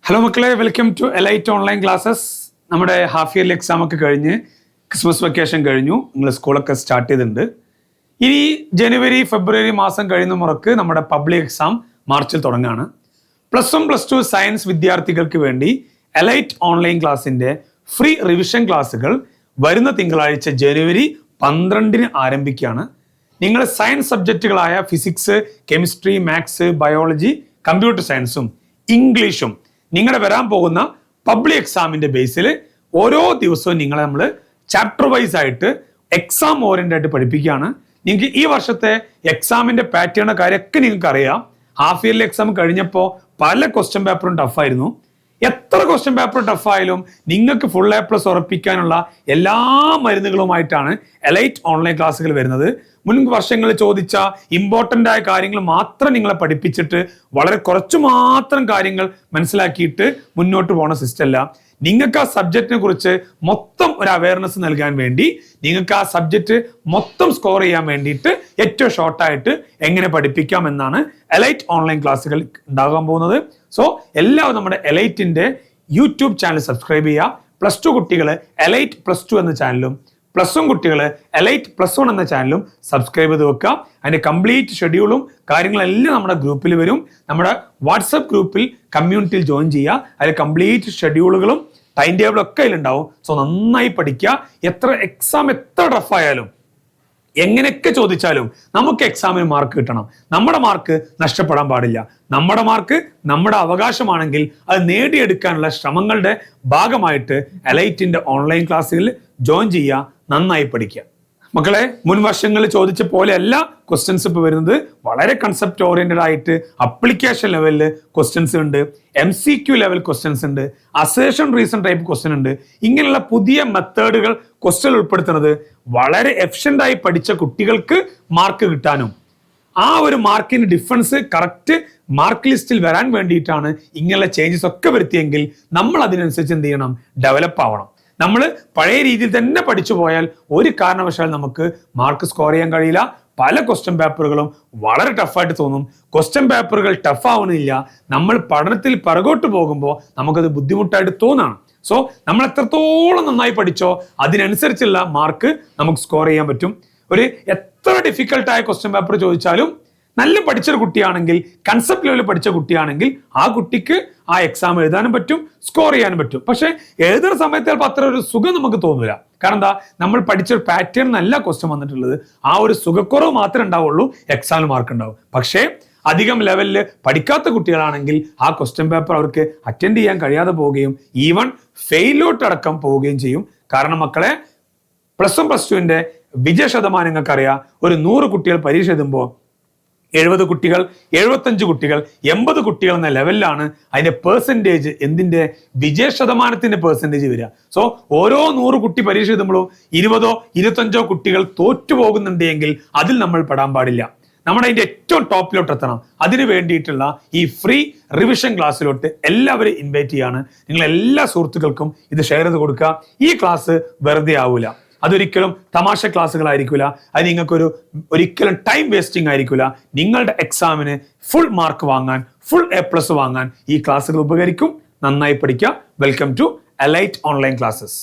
Hello മക്കളെ, welcome to elite online classes. നമ്മുടെ half yearly exam ഒക്കെ കഴിഞ്ഞ് ക്രിസ്മസ് വെക്കേഷൻ കഴിഞ്ഞു, നിങ്ങൾ സ്കൂളൊക്കെ സ്റ്റാർട്ട് ചെയ്തിട്ടുണ്ട്. ഇനി ജനുവരി ഫെബ്രുവരി മാസം കഴിയുന്ന മുറക്ക് നമ്മുടെ പബ്ലിക് എക്സാം മാർച്ചിൽ തുടങ്ങുകയാണ്. +1 +2 സയൻസ് വിദ്യാർത്ഥികൾക്ക് വേണ്ടി എലൈറ്റ് ഓൺലൈൻ ക്ലാസ്സിൻ്റെ ഫ്രീ റിവിഷൻ ക്ലാസ്സുകൾ വരുന്ന തിങ്കളാഴ്ച ജനുവരി 12 ആരംഭിക്കുകയാണ്. നിങ്ങൾ സയൻസ് സബ്ജക്റ്റുകളായ physics, chemistry, maths, biology, computer സയൻസും ഇംഗ്ലീഷും നിങ്ങളുടെ വരാൻ പോകുന്ന പബ്ലിക് എക്സാമിന്റെ ബേസിൽ ഓരോ ദിവസവും നിങ്ങളെ നമ്മൾ ചാപ്റ്റർ വൈസ് ആയിട്ട് എക്സാം ഓറിയന്റഡ് ആയിട്ട് പഠിപ്പിക്കുകയാണ്. നിങ്ങൾക്ക് ഈ വർഷത്തെ എക്സാമിന്റെ പാറ്റേൺ കാര്യമൊക്കെ നിങ്ങൾക്ക് അറിയാം. ഹാഫ് ഇയർലി എക്സാം കഴിഞ്ഞപ്പോൾ പല ക്വസ്റ്റ്യൻ പേപ്പറും ടഫായിരുന്നു. എത്ര ക്വസ്റ്റ്യൻ പേപ്പർ ടഫായാലും നിങ്ങൾക്ക് ഫുൾ A+ ഉറപ്പിക്കാനുള്ള എല്ലാ മരുന്നുകളുമായിട്ടാണ് എലൈറ്റ് ഓൺലൈൻ ക്ലാസ്സുകൾ വരുന്നത്. മുൻ വർഷങ്ങളിൽ ചോദിച്ച ഇമ്പോർട്ടൻ്റ് ആയ കാര്യങ്ങൾ മാത്രം നിങ്ങളെ പഠിപ്പിച്ചിട്ട് വളരെ കുറച്ച് മാത്രം കാര്യങ്ങൾ മനസ്സിലാക്കിയിട്ട് മുന്നോട്ട് പോകുന്ന സിസ്റ്റം അല്ല. നിങ്ങൾക്ക് ആ സബ്ജക്റ്റിനെ കുറിച്ച് മൊത്തം ഒരു അവയർനെസ് നൽകാൻ വേണ്ടി, നിങ്ങൾക്ക് ആ സബ്ജക്റ്റ് മൊത്തം സ്കോർ ചെയ്യാൻ വേണ്ടിയിട്ട് ഏറ്റവും ഷോർട്ടായിട്ട് എങ്ങനെ പഠിപ്പിക്കാം എന്നാണ് എലൈറ്റ് ഓൺലൈൻ ക്ലാസ്സുകൾ ഉണ്ടാകാൻ പോകുന്നത്. സോ എല്ലാവരും നമ്മുടെ എലൈറ്റിന്റെ യൂട്യൂബ് ചാനൽ സബ്സ്ക്രൈബ് ചെയ്യുക. +2 കുട്ടികൾ എലൈറ്റ് +2 എന്ന ചാനലും, +1 കുട്ടികൾ എലൈറ്റ് +1 എന്ന ചാനലും സബ്സ്ക്രൈബ് ചെയ്ത് വെക്കുക. അതിന്റെ കംപ്ലീറ്റ് ഷെഡ്യൂളും കാര്യങ്ങളെല്ലാം നമ്മുടെ ഗ്രൂപ്പിൽ വരും. നമ്മുടെ വാട്സപ്പ് ഗ്രൂപ്പിൽ കമ്മ്യൂണിറ്റിയിൽ ജോയിൻ ചെയ്യുക. അതിൽ കംപ്ലീറ്റ് ഷെഡ്യൂളുകളും ടൈം ടേബിളും ഒക്കെ അതിലുണ്ടാവും. സോ നന്നായി പഠിക്കുക. എക്സാം എത്ര ടഫായാലും എങ്ങനെയൊക്കെ ചോദിച്ചാലും നമുക്ക് എക്സാമിന് മാർക്ക് കിട്ടണം. നമ്മുടെ മാർക്ക് നഷ്ടപ്പെടാൻ പാടില്ല. നമ്മുടെ മാർക്ക് നമ്മുടെ അവകാശമാണെങ്കിൽ അത് നേടിയെടുക്കാനുള്ള ശ്രമങ്ങളുടെ ഭാഗമായിട്ട് എലൈറ്റിന്റെ ഓൺലൈൻ ക്ലാസ്സുകളിൽ ജോയിൻ ചെയ്യുക. നന്നായി പഠിക്കുക മക്കളെ. മുൻ വർഷങ്ങളിൽ ചോദിച്ച പോലെ എല്ലാ ക്വസ്റ്റ്യൻസ് ഇപ്പോൾ വരുന്നത് വളരെ കൺസെപ്റ്റ് ഓറിയന്റഡ് ആയിട്ട് അപ്ലിക്കേഷൻ ലെവലിൽ ക്വസ്റ്റ്യൻസ് ഉണ്ട്, MCQ ലെവൽ ക്വസ്റ്റ്യൻസ് ഉണ്ട്, അസേഷൻ റീസൺ ടൈപ്പ് ക്വസ്റ്റ്യൻ ഉണ്ട്. ഇങ്ങനെയുള്ള പുതിയ മെത്തേഡുകൾ ക്വസ്റ്റ്യൻ ഉൾപ്പെടുത്തുന്നത് വളരെ എഫിഷ്യൻ്റ് ആയി പഠിച്ച കുട്ടികൾക്ക് മാർക്ക് കിട്ടാനും ആ ഒരു മാർക്കിന് ഡിഫറൻസ് കറക്റ്റ് മാർക്ക് ലിസ്റ്റിൽ വരാൻ വേണ്ടിയിട്ടാണ് ഇങ്ങനെയുള്ള ചേഞ്ചസ് ഒക്കെ വരുത്തിയെങ്കിൽ നമ്മൾ അതിനനുസരിച്ച് എന്ത് ചെയ്യണം, ഡെവലപ്പ് ആവണം. നമ്മൾ പഴയ രീതിയിൽ തന്നെ പഠിച്ചു പോയാൽ ഒരു കാരണവശാൽ നമുക്ക് മാർക്ക് സ്കോർ ചെയ്യാൻ കഴിയില്ല. പല ക്വസ്റ്റ്യൻ പേപ്പറുകളും വളരെ ടഫായിട്ട് തോന്നും. ക്വസ്റ്റ്യൻ പേപ്പറുകൾ ടഫ് ആവുന്നില്ല, നമ്മൾ പഠനത്തിൽ പിറകോട്ട് പോകുമ്പോൾ നമുക്കത് ബുദ്ധിമുട്ടായിട്ട് തോന്നാണ്. സോ നമ്മൾ എത്രത്തോളം നന്നായി പഠിച്ചോ അതിനനുസരിച്ചുള്ള മാർക്ക് നമുക്ക് സ്കോർ ചെയ്യാൻ പറ്റും. ഒരു എത്ര ഡിഫിക്കൽട്ടായ ക്വസ്റ്റ്യൻ പേപ്പർ ചോദിച്ചാലും നല്ല പഠിച്ചൊരു കുട്ടിയാണെങ്കിൽ, കൺസെപ്റ്റ് ലെവലിൽ പഠിച്ച കുട്ടിയാണെങ്കിൽ ആ കുട്ടിക്ക് ആ എക്സാം എഴുതാനും പറ്റും, സ്കോർ ചെയ്യാനും പറ്റും. പക്ഷെ എഴുതുന്ന സമയത്ത് ചിലപ്പോൾ അത്ര ഒരു സുഖം നമുക്ക് തോന്നില്ല. കാരണം എന്താ, നമ്മൾ പഠിച്ചൊരു പാറ്റേൺ നല്ല ക്വസ്റ്റ്യൻ വന്നിട്ടുള്ളത്. ആ ഒരു സുഖക്കുറവ് മാത്രമേ ഉണ്ടാവുള്ളൂ, എക്സാമിന് മാർക്ക് ഉണ്ടാവും. പക്ഷേ അധികം ലെവലിൽ പഠിക്കാത്ത കുട്ടികളാണെങ്കിൽ ആ ക്വസ്റ്റ്യൻ പേപ്പർ അവർക്ക് അറ്റൻഡ് ചെയ്യാൻ കഴിയാതെ പോവുകയും ഈവൻ ഫെയിലോട്ട് അടക്കം പോവുകയും ചെയ്യും. കാരണം മക്കളെ, +1 +2 വിജയ ശതമാനം നിങ്ങൾക്കറിയാം. ഒരു 100 കുട്ടികൾ പരീക്ഷ എഴുതുമ്പോൾ 70 കുട്ടികൾ, 75 കുട്ടികൾ, 80 കുട്ടികൾ എന്ന ലെവലിലാണ് അതിന്റെ പെർസെൻറ്റേജ്, എന്തിന്റെ വിജയ ശതമാനത്തിന്റെ പെർസെൻറ്റേജ് വരിക. സോ ഓരോ 100 കുട്ടി പരീക്ഷ എഴുതുമ്പോഴും 20 25 കുട്ടികൾ തോറ്റു പോകുന്നുണ്ടെങ്കിൽ അതിൽ നമ്മൾ പെടാൻ പാടില്ല. നമ്മൾ അതിന്റെ ഏറ്റവും ടോപ്പിലോട്ട് എത്തണം. അതിന് വേണ്ടിയിട്ടുള്ള ഈ ഫ്രീ റിവിഷൻ ക്ലാസ്സിലോട്ട് എല്ലാവരും ഇൻവൈറ്റ് ചെയ്യാണ്. നിങ്ങൾ എല്ലാ സുഹൃത്തുക്കൾക്കും ഇത് ഷെയർ ചെയ്ത് കൊടുക്കുക. ഈ ക്ലാസ് വെറുതെ ആവൂല. അതൊരിക്കലും തമാശ ക്ലാസ്സുകളായിരിക്കില്ല. അത് നിങ്ങൾക്കൊരു ഒരിക്കലും ടൈം വേസ്റ്റിംഗ് ആയിരിക്കില്ല. നിങ്ങളുടെ എക്സാമിന് ഫുൾ മാർക്ക് വാങ്ങാൻ, ഫുൾ A+ വാങ്ങാൻ ഈ ക്ലാസ്സുകൾ ഉപകരിക്കും. നന്നായി പഠിക്കുക. Welcome to elite online classes.